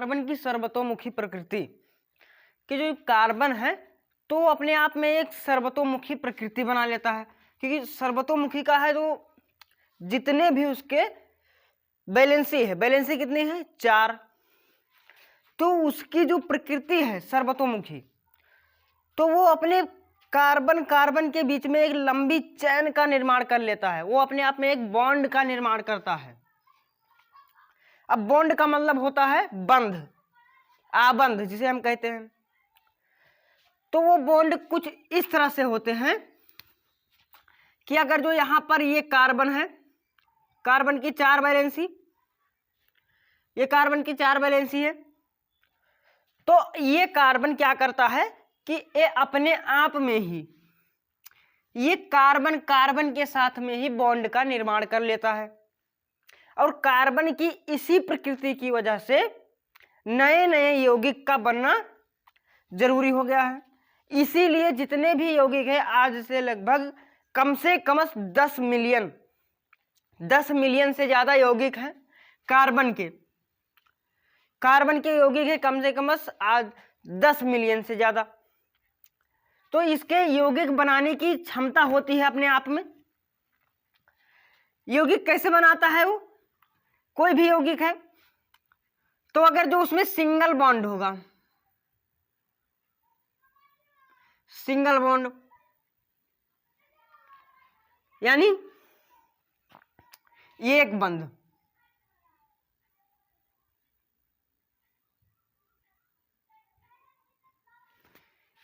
Carbon की सर्वतोमुखी प्रकृति कि जो कार्बन है तो अपने आप में एक सर्वतोमुखी प्रकृति बना लेता है, क्योंकि सर्वतोमुखी का है तो जितने भी उसके वैलेंसी कितनी है 4, तो उसकी जो प्रकृति है सर्वतोमुखी तो वो अपने कार्बन के बीच में एक लंबी चैन का निर्माण कर लेता है, वो अपने आप में एक बॉन्ड का निर्माण करता है। अब बॉन्ड का मतलब होता है बंध, आबंध जिसे हम कहते हैं। तो वो बॉन्ड कुछ इस तरह से होते हैं कि अगर जो यहां पर ये कार्बन है, कार्बन की 4 वैलेंसी, ये कार्बन की 4 वैलेंसी है, तो ये कार्बन क्या करता है कि ये अपने आप में ही ये कार्बन के साथ में ही बॉन्ड का निर्माण कर लेता है। और कार्बन की इसी प्रकृति की वजह से नए नए यौगिक का बनना जरूरी हो गया है। इसीलिए जितने भी यौगिक है आज से लगभग कम से कम 10 मिलियन से ज्यादा यौगिक हैं कार्बन के यौगिक है कम से कम आज 10 मिलियन से ज्यादा। तो इसके यौगिक बनाने की क्षमता होती है अपने आप में। यौगिक कैसे बनाता है वो, कोई भी यौगिक है तो अगर जो उसमें सिंगल बॉन्ड होगा, सिंगल बॉन्ड यानी ये एक बंध,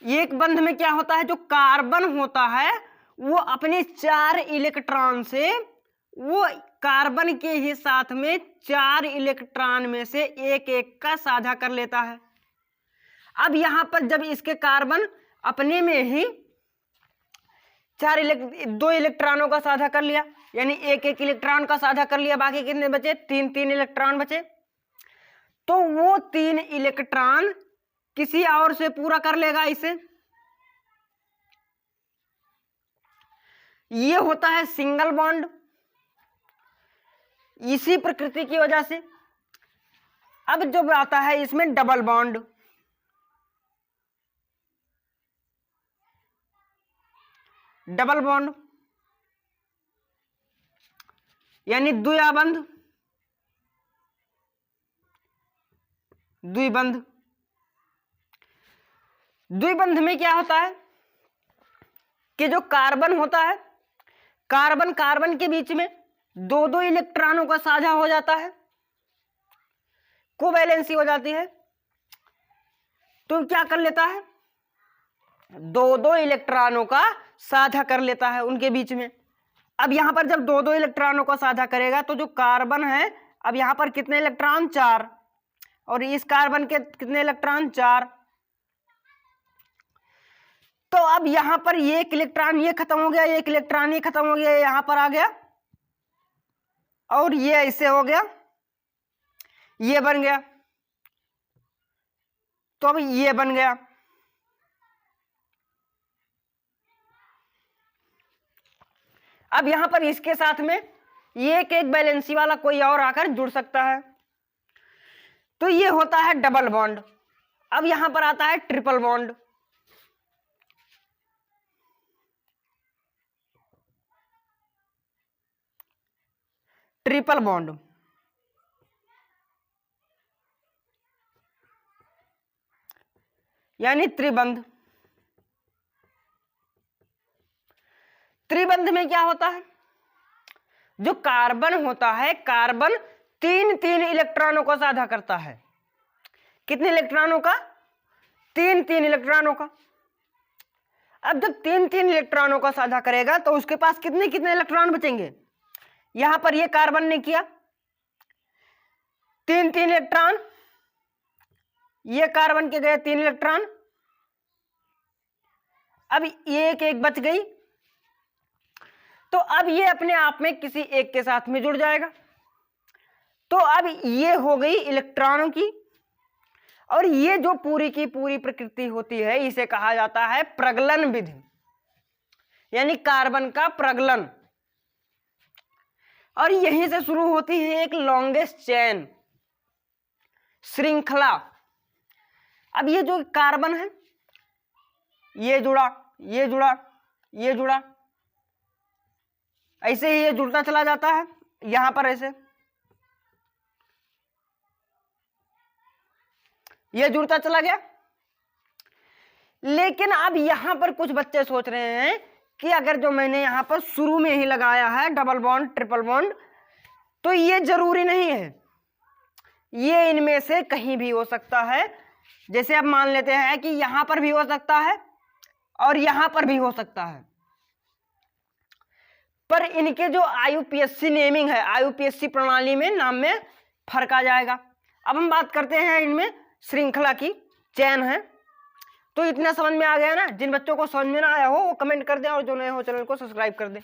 एक बंध में क्या होता है, जो कार्बन होता है वो अपने 4 इलेक्ट्रॉन से वो कार्बन के ही साथ में 4 इलेक्ट्रॉन में से एक एक का साझा कर लेता है। अब यहां पर जब इसके कार्बन अपने में ही 2 इलेक्ट्रॉनों का साझा कर लिया, यानी एक एक इलेक्ट्रॉन का साझा कर लिया, बाकी कितने बचे, 3 इलेक्ट्रॉन बचे। तो वो 3 इलेक्ट्रॉन किसी और से पूरा कर लेगा इसे, ये होता है सिंगल बॉन्ड इसी प्रकृति की वजह से। अब जब आता है इसमें डबल बॉन्ड, डबल बॉन्ड यानी द्विबंध, द्विबंध। द्विबंध में क्या होता है कि जो कार्बन होता है, कार्बन के बीच में 2 इलेक्ट्रॉनों का साझा हो जाता है, कोवैलेंसी हो जाती है, तो क्या कर लेता है 2 इलेक्ट्रॉनों का साझा कर लेता है उनके बीच में। अब यहां पर जब 2 इलेक्ट्रॉनों का साझा करेगा तो जो कार्बन है, अब यहां पर कितने इलेक्ट्रॉन 4, और इस कार्बन के कितने इलेक्ट्रॉन 4। तो अब यहां पर ये एक इलेक्ट्रॉन ये खत्म हो गया, एक इलेक्ट्रॉन ये खत्म हो गया, यहां पर आ गया, और ये ऐसे हो गया, ये बन गया, तो अब ये बन गया। अब यहां पर इसके साथ में ये एक वैलेंसी वाला कोई और आकर जुड़ सकता है, तो ये होता है डबल बॉन्ड। अब यहां पर आता है ट्रिपल बॉन्ड, ट्रिपल बॉन्ड यानी त्रिबंध। त्रिबंध में क्या होता है, जो कार्बन होता है, कार्बन 3 इलेक्ट्रॉनों का साझा करता है। कितने इलेक्ट्रॉनों का, 3 इलेक्ट्रॉनों का। अब जब 3 इलेक्ट्रॉनों का साझा करेगा तो उसके पास कितने इलेक्ट्रॉन बचेंगे, यहां पर ये कार्बन ने किया 3 इलेक्ट्रॉन, ये कार्बन के गए 3 इलेक्ट्रॉन, अब ये एक बच गई, तो अब ये अपने आप में किसी एक के साथ में जुड़ जाएगा। तो अब ये हो गई इलेक्ट्रॉनों की, और ये जो पूरी की पूरी प्रकृति होती है इसे कहा जाता है प्रगलन विधि, यानी कार्बन का प्रगलन। और यहीं से शुरू होती है एक लॉन्गेस्ट चेन, श्रृंखला। अब ये जो कार्बन है, ये जुड़ा, ये जुड़ा, ये जुड़ा, ऐसे ही ये जुड़ता चला जाता है यहां पर, ऐसे ये जुड़ता चला गया। लेकिन अब यहां पर कुछ बच्चे सोच रहे हैं कि अगर जो मैंने यहां पर शुरू में ही लगाया है डबल बॉन्ड ट्रिपल बॉन्ड, तो ये जरूरी नहीं है, ये इनमें से कहीं भी हो सकता है। जैसे अब मान लेते हैं कि यहां पर भी हो सकता है और यहां पर भी हो सकता है, पर इनके जो आईयूपीएसी नेमिंग है, आईयूपीएसी प्रणाली में नाम में फर्क आ जाएगा। अब हम बात करते हैं इनमें श्रृंखला की, चैन है। तो इतना समझ में आ गया ना? जिन बच्चों को समझ में ना आया हो वो कमेंट कर दें, और जो नए हो चैनल को सब्सक्राइब कर दें।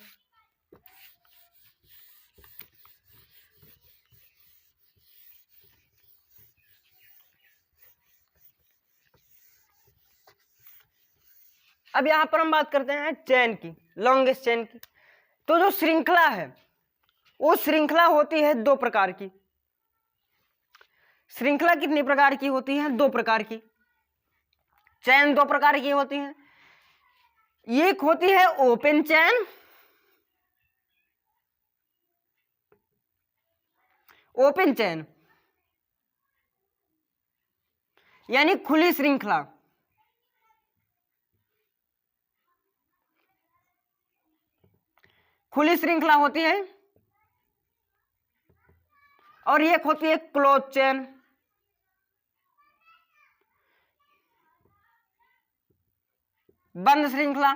अब यहां पर हम बात करते हैं चैन की, लॉन्गेस्ट चैन की। तो जो श्रृंखला है वो श्रृंखला होती है दो प्रकार की। श्रृंखला कितनी प्रकार की होती है? दो प्रकार की। चैन दो प्रकार की होती है, एक होती है ओपन चैन, ओपन चैन यानी खुली श्रृंखला। खुली श्रृंखला होती है, और एक होती है क्लोज चैन। बंद श्रृंखला।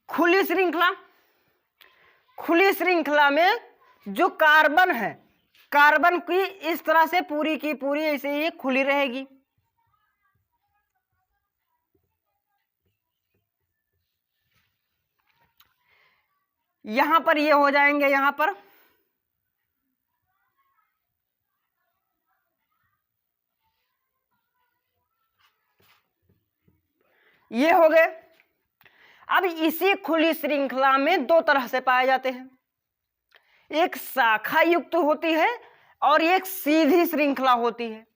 खुली श्रृंखला, खुली श्रृंखला में जो कार्बन है, कार्बन की इस तरह से पूरी की पूरी ऐसे ही खुली रहेगी। यहां पर ये हो जाएंगे, यहां पर ये हो गए। अब इसी खुली श्रृंखला में दो तरह से पाए जाते हैं, एक शाखा युक्त होती है और एक सीधी श्रृंखला होती है।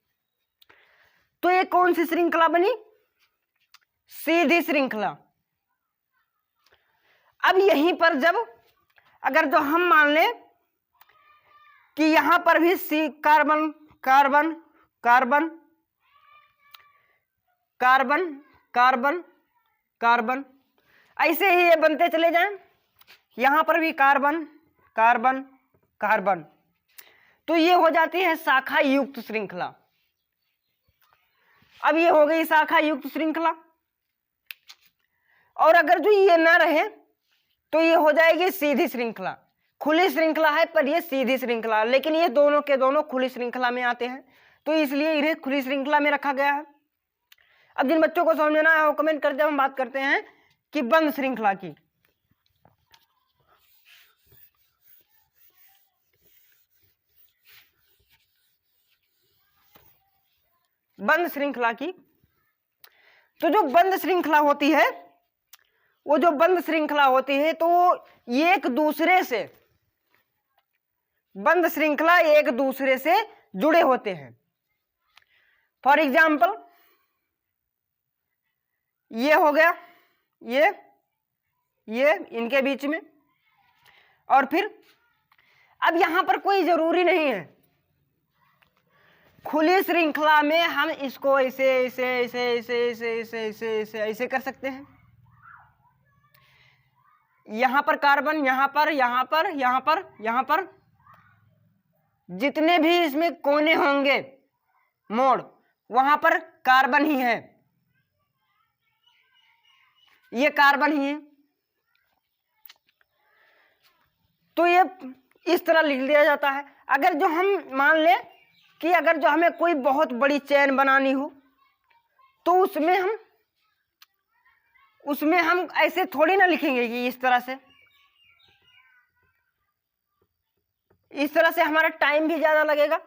तो ये कौन सी श्रृंखला बनी? सीधी श्रृंखला। अब यहीं पर जब अगर जो हम मान लें कि यहां पर भी carbon carbon carbon carbon carbon carbon ऐसे ही ये बनते चले जाएं, यहां पर भी कार्बन कार्बन कार्बन, तो ये हो जाती है शाखा युक्त श्रृंखला। अब ये हो गई शाखा युक्त श्रृंखला। और अगर जो ये ना रहे तो ये हो जाएगी सीधी श्रृंखला। खुली श्रृंखला है पर ये सीधी श्रृंखला, लेकिन ये दोनों के दोनों खुली श्रृंखला में आते हैं, तो इसलिए इन्हें खुली श्रृंखला में रखा गया है। अब जिन बच्चों को समझ में ना आया वो कमेंट करते हैं। हम बात करते हैं कि बंद श्रृंखला की। बंद श्रृंखला की, तो जो बंद श्रृंखला होती है, वो जो बंद श्रृंखला होती है तो एक दूसरे से, बंद श्रृंखला एक दूसरे से जुड़े होते हैं। फॉर एग्जाम्पल ये हो गया, ये इनके बीच में, और फिर अब यहां पर कोई जरूरी नहीं है, खुली श्रृंखला में हम इसको ऐसे ऐसे ऐसे ऐसे ऐसे ऐसे ऐसे ऐसे ऐसे कर सकते हैं। यहां पर कार्बन, यहां पर, यहां पर, यहां पर, यहां पर, जितने भी इसमें कोने होंगे मोड़, वहां पर कार्बन ही है, ये कार्बन ही है। तो ये इस तरह लिख दिया जाता है। अगर जो हम मान लें कि अगर जो हमें कोई बहुत बड़ी चैन बनानी हो तो उसमें हम ऐसे थोड़ी ना लिखेंगे कि इस तरह से हमारा टाइम भी ज्यादा लगेगा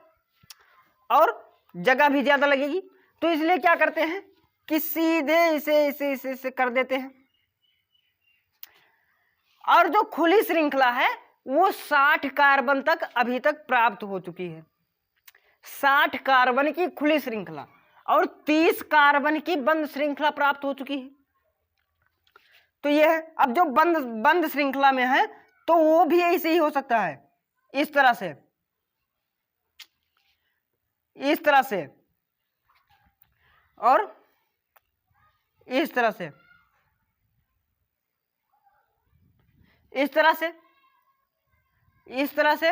और जगह भी ज्यादा लगेगी। तो इसलिए क्या करते हैं कि सीधे इसे कर देते हैं। और जो खुली श्रृंखला है वो 60 कार्बन तक अभी तक प्राप्त हो चुकी है। 60 कार्बन की खुली श्रृंखला और 30 कार्बन की बंद श्रृंखला प्राप्त हो चुकी है। तो यह है। अब जो बंद श्रृंखला में है तो वो भी ऐसे ही हो सकता है, इस तरह से, इस तरह से और इस तरह से, इस तरह से, इस तरह से,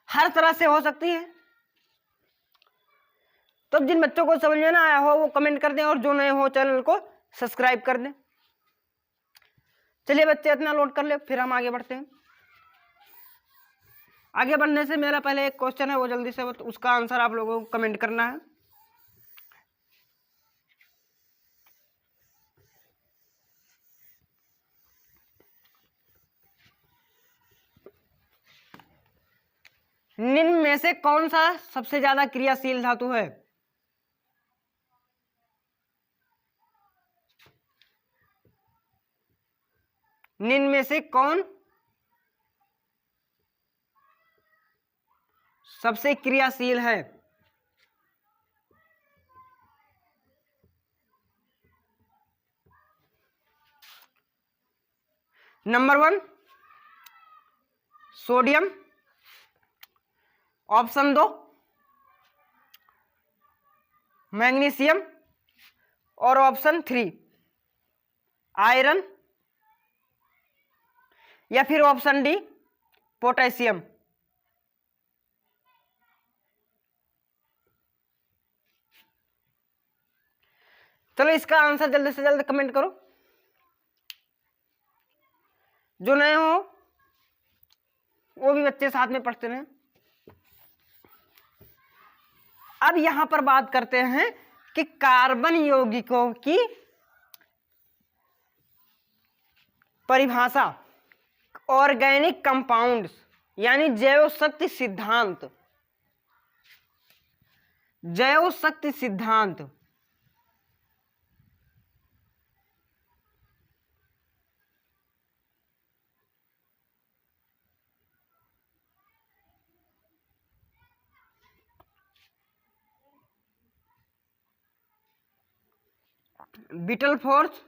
हर तरह से हो सकती है। तो जिन बच्चों को समझ में ना आया हो वो कमेंट कर दें और जो नए हो चैनल को सब्सक्राइब कर दें। चलिए बच्चे इतना लोड कर ले, फिर हम आगे बढ़ते हैं। आगे बढ़ने से मेरा पहले एक क्वेश्चन है, वो जल्दी से उसका आंसर आप लोगों को कमेंट करना है। निम्न में से कौन सा सबसे ज्यादा क्रियाशील धातु है? निम्न में से कौन सबसे क्रियाशील है? नंबर 1 सोडियम, ऑप्शन 2 मैग्नीशियम और ऑप्शन 3 आयरन या फिर ऑप्शन डी पोटेशियम। चलो इसका आंसर जल्दी से जल्दी कमेंट करो, जो नए हो वो भी बच्चे साथ में पढ़ते रहे। अब यहां पर बात करते हैं कि कार्बन यौगिकों की परिभाषा, ऑर्गेनिक कंपाउंड्स यानी जैव शक्ति सिद्धांत, जैव शक्ति सिद्धांत। विटलफोर्स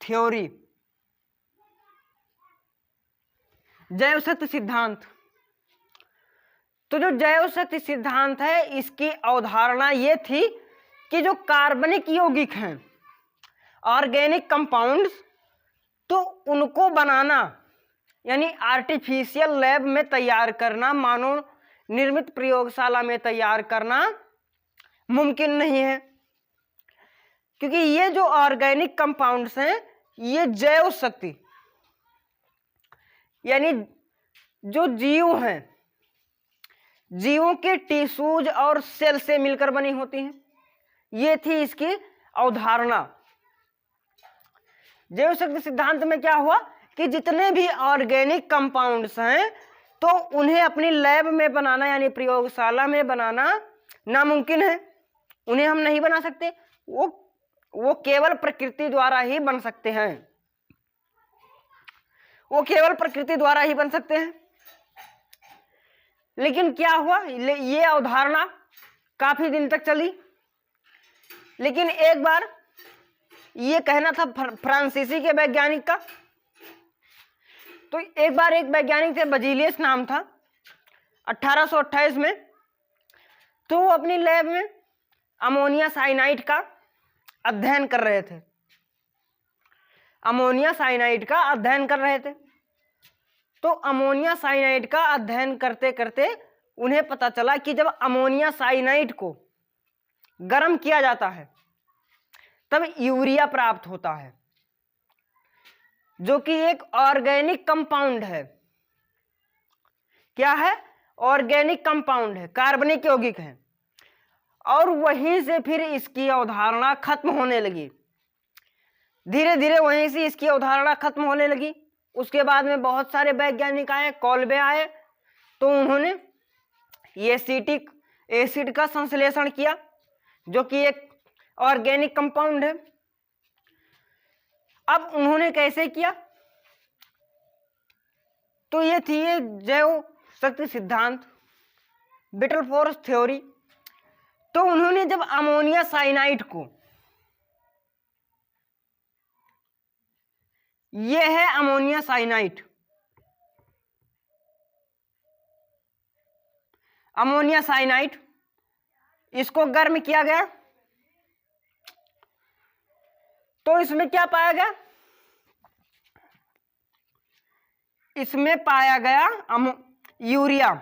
थ्योरी, जैव शक्ति सिद्धांत। तो जो जैव शक्ति सिद्धांत है इसकी अवधारणा ये थी कि जो कार्बनिक यौगिक हैं, ऑर्गेनिक कंपाउंड्स, तो उनको बनाना यानी आर्टिफिशियल लैब में तैयार करना, मानव निर्मित प्रयोगशाला में तैयार करना मुमकिन नहीं है, क्योंकि ये जो ऑर्गेनिक कंपाउंड्स हैं ये जैव शक्ति यानी जो जीव हैं, जीवों के टिश्यूज और सेल से मिलकर बनी होती हैं। ये थी इसकी अवधारणा। जैव शक्ति सिद्धांत में क्या हुआ कि जितने भी ऑर्गेनिक कंपाउंड्स हैं तो उन्हें अपनी लैब में बनाना यानी प्रयोगशाला में बनाना नामुमकिन है, उन्हें हम नहीं बना सकते, वो केवल प्रकृति द्वारा ही बन सकते हैं, वो केवल प्रकृति द्वारा ही बन सकते हैं। लेकिन क्या हुआ, ये अवधारणा काफी दिन तक चली, लेकिन एक बार ये कहना था फ्रांसीसी के वैज्ञानिक का। तो एक बार एक वैज्ञानिक थे, बजीलियस नाम था, 1828 में, तो वो अपनी लैब में अमोनिया साइनाइड का अध्ययन कर रहे थे, अमोनिया साइनाइड का अध्ययन कर रहे थे। तो अमोनिया साइनाइड का अध्ययन करते करते उन्हें पता चला कि जब अमोनिया साइनाइड को गर्म किया जाता है तब यूरिया प्राप्त होता है, जो कि एक ऑर्गेनिक कंपाउंड है। क्या है? ऑर्गेनिक कंपाउंड है, कार्बनिक यौगिक है। और वहीं से फिर इसकी अवधारणा खत्म होने लगी, धीरे धीरे वहीं से इसकी अवधारणा खत्म होने लगी। उसके बाद में बहुत सारे वैज्ञानिक आए, कॉल्बे आए, तो उन्होंने एसिटिक एसिड का संश्लेषण किया, जो कि एक ऑर्गेनिक कंपाउंड है। अब उन्होंने कैसे किया, तो ये थी ये जैव शक्ति सिद्धांत, विटलफोर्स थ्योरी। तो उन्होंने जब अमोनिया साइनाइड को, ये है अमोनिया साइनाइड, अमोनिया साइनाइड, इसको गर्म किया गया तो इसमें क्या पाया गया, इसमें पाया गया यूरिया।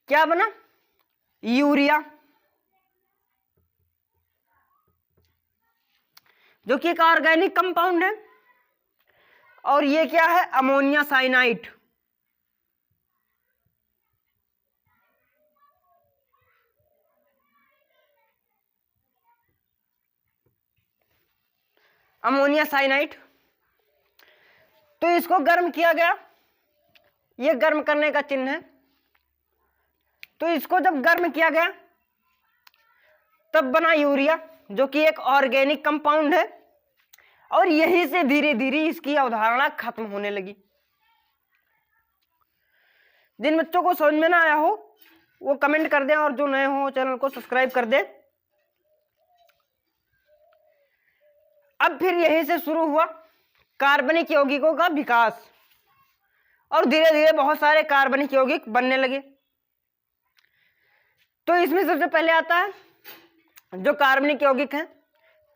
क्या बना, यूरिया, जो कि एक ऑर्गेनिक कंपाउंड है। और ये क्या है, अमोनिया साइनाइड। अमोनिया साइनाइड, तो इसको गर्म किया गया, ये गर्म करने का चिन्ह है। तो इसको जब गर्म किया गया तब बना यूरिया, जो कि एक ऑर्गेनिक कंपाउंड है। और यहीं से धीरे धीरे इसकी अवधारणा खत्म होने लगी। जिन बच्चों को समझ में ना आया हो वो कमेंट कर दें, और जो नए हो चैनल को सब्सक्राइब कर दें। अब फिर यहीं से शुरू हुआ कार्बनिक यौगिकों का विकास, और धीरे धीरे बहुत सारे कार्बनिक यौगिक बनने लगे। तो इसमें सबसे पहले आता है जो कार्बनिक यौगिक है,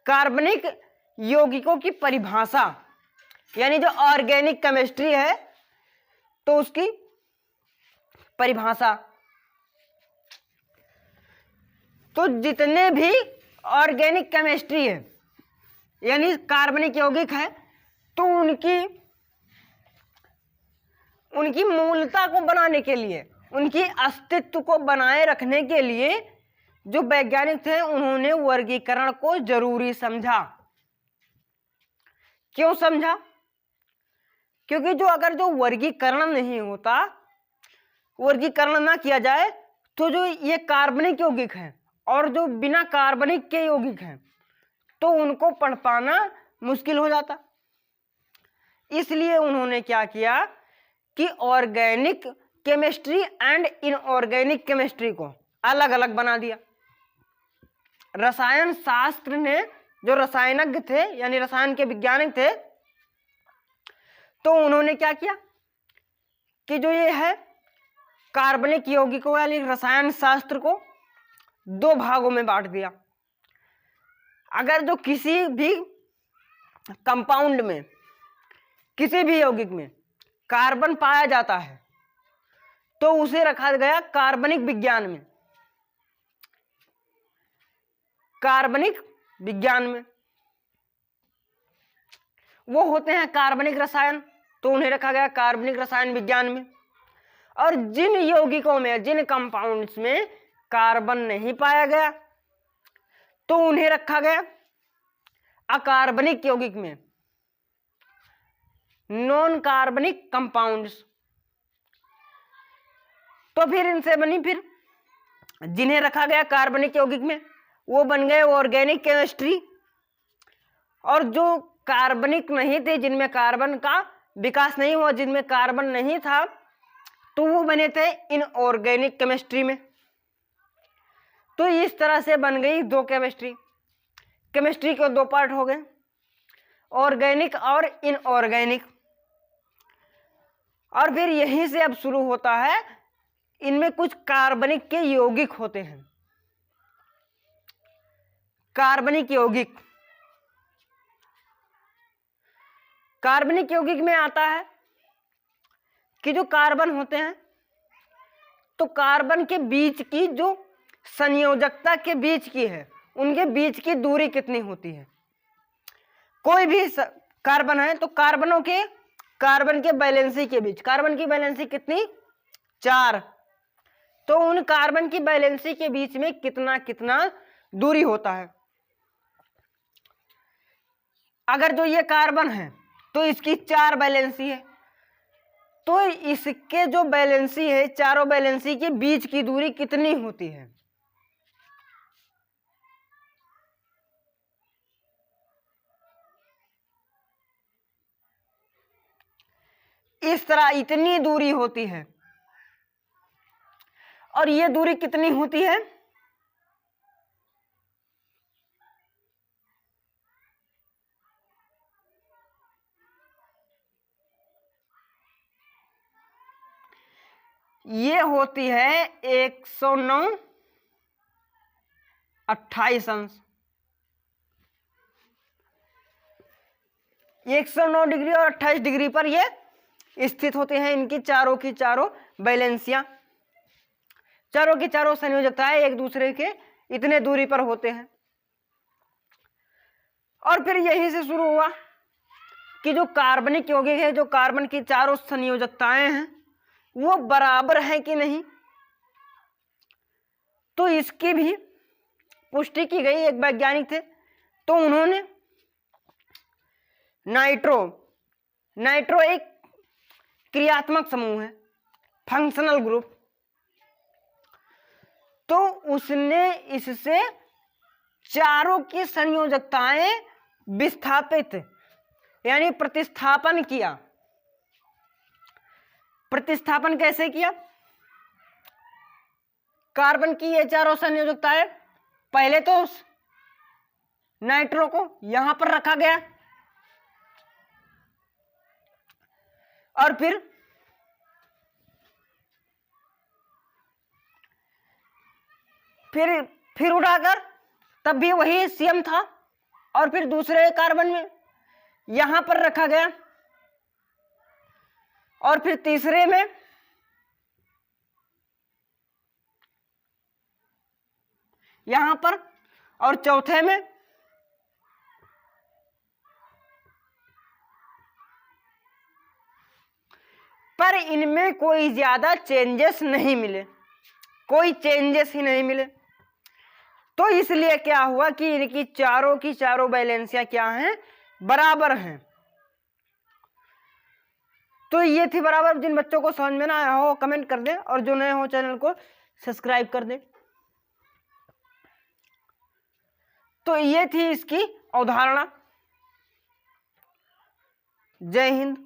कार्बनिक यौगिकों की परिभाषा, यानी जो ऑर्गेनिक केमिस्ट्री है तो उसकी परिभाषा। तो जितने भी ऑर्गेनिक केमिस्ट्री है यानी कार्बनिक यौगिक है, तो उनकी मूलता को बनाने के लिए, उनकी अस्तित्व को बनाए रखने के लिए जो वैज्ञानिक थे उन्होंने वर्गीकरण को जरूरी समझा। क्यों समझा, क्योंकि जो वर्गीकरण नहीं होता, वर्गीकरण ना किया जाए तो जो ये कार्बनिक यौगिक हैं और जो बिना कार्बनिक के यौगिक हैं तो उनको पढ़ पाना मुश्किल हो जाता। इसलिए उन्होंने क्या किया कि organic chemistry and inorganic chemistry को अलग अलग बना दिया। रसायन शास्त्र ने, जो रसायनज्ञ थे यानी रसायन के वैज्ञानिक थे, तो उन्होंने क्या किया कि जो ये है कार्बनिक यौगिकों यानी रसायन शास्त्र को दो भागों में बांट दिया। अगर जो किसी भी कंपाउंड में, किसी भी यौगिक में कार्बन पाया जाता है तो उसे रखा गया कार्बनिक विज्ञान में, कार्बनिक विज्ञान में। वो होते हैं कार्बनिक रसायन, तो उन्हें रखा गया कार्बनिक रसायन विज्ञान में। और जिन यौगिकों में, जिन कंपाउंड्स में कार्बन नहीं पाया गया तो उन्हें रखा गया अकार्बनिक यौगिक में, नॉन कार्बनिक कंपाउंड्स। तो फिर इनसे बनी, फिर जिन्हें रखा गया कार्बनिक यौगिक में वो बन गए ऑर्गेनिक केमिस्ट्री, और जो कार्बनिक नहीं थे, जिनमें कार्बन का विकास नहीं हुआ, जिनमें कार्बन नहीं था, तो वो बने थे इनऑर्गेनिक केमिस्ट्री में। तो इस तरह से बन गई दो केमिस्ट्री। केमिस्ट्री के दो पार्ट हो गए, ऑर्गेनिक और इनऑर्गेनिक। और फिर यहीं से अब शुरू होता है, इनमें कुछ कार्बनिक के यौगिक होते हैं। कार्बनिक यौगिक, कार्बनिक यौगिक में आता है कि जो कार्बन होते हैं तो कार्बन के बीच की जो संयोजकता के बीच की है, उनके बीच की दूरी कितनी होती है। कोई भी कार्बन है तो कार्बनों के, कार्बन के वैलेंसी के बीच, कार्बन की वैलेंसी कितनी, 4, तो उन कार्बन की वैलेंसी के बीच में कितना कितना दूरी होता है। अगर जो ये कार्बन है तो इसकी 4 वैलेंसी है, तो इसके जो वैलेंसी है, चारों वैलेंसी के बीच की दूरी कितनी होती है? इस तरह इतनी दूरी होती है। और ये दूरी कितनी होती है? ये होती है 109 28 अंश। 109 डिग्री और 28 डिग्री पर ये स्थित होते हैं। इनकी चारों की चारों बैलेंसियां, चारों की चारों संयोजकताएं एक दूसरे के इतने दूरी पर होते हैं। और फिर यहीं से शुरू हुआ कि जो कार्बनिक यौगिक है, जो कार्बन की चारों संयोजकताएं हैं, वो बराबर है कि नहीं। तो इसकी भी पुष्टि की गई। एक वैज्ञानिक थे, तो उन्होंने नाइट्रो एक क्रियात्मक समूह है, फंक्शनल ग्रुप, तो उसने इससे चारों की संयोजकताएं विस्थापित यानी प्रतिस्थापन किया। प्रतिस्थापन कैसे किया? कार्बन की ये चारों संयोजकताएं, पहले तो उस नाइट्रो को यहां पर रखा गया और फिर उठाकर, तब भी वही सीएम था, और फिर दूसरे कार्बन में यहां पर रखा गया, और फिर तीसरे में यहां पर, और चौथे में पर इनमें कोई ज्यादा चेंजेस नहीं मिले, कोई चेंजेस ही नहीं मिले। तो इसलिए क्या हुआ कि इनकी चारों की चारों बैलेंसियां क्या हैं? बराबर हैं। तो ये थी बराबर। जिन बच्चों को समझ में ना आया हो कमेंट कर दें, और जो नए हो चैनल को सब्सक्राइब कर दें। तो ये थी इसकी अवधारणा। जय हिंद।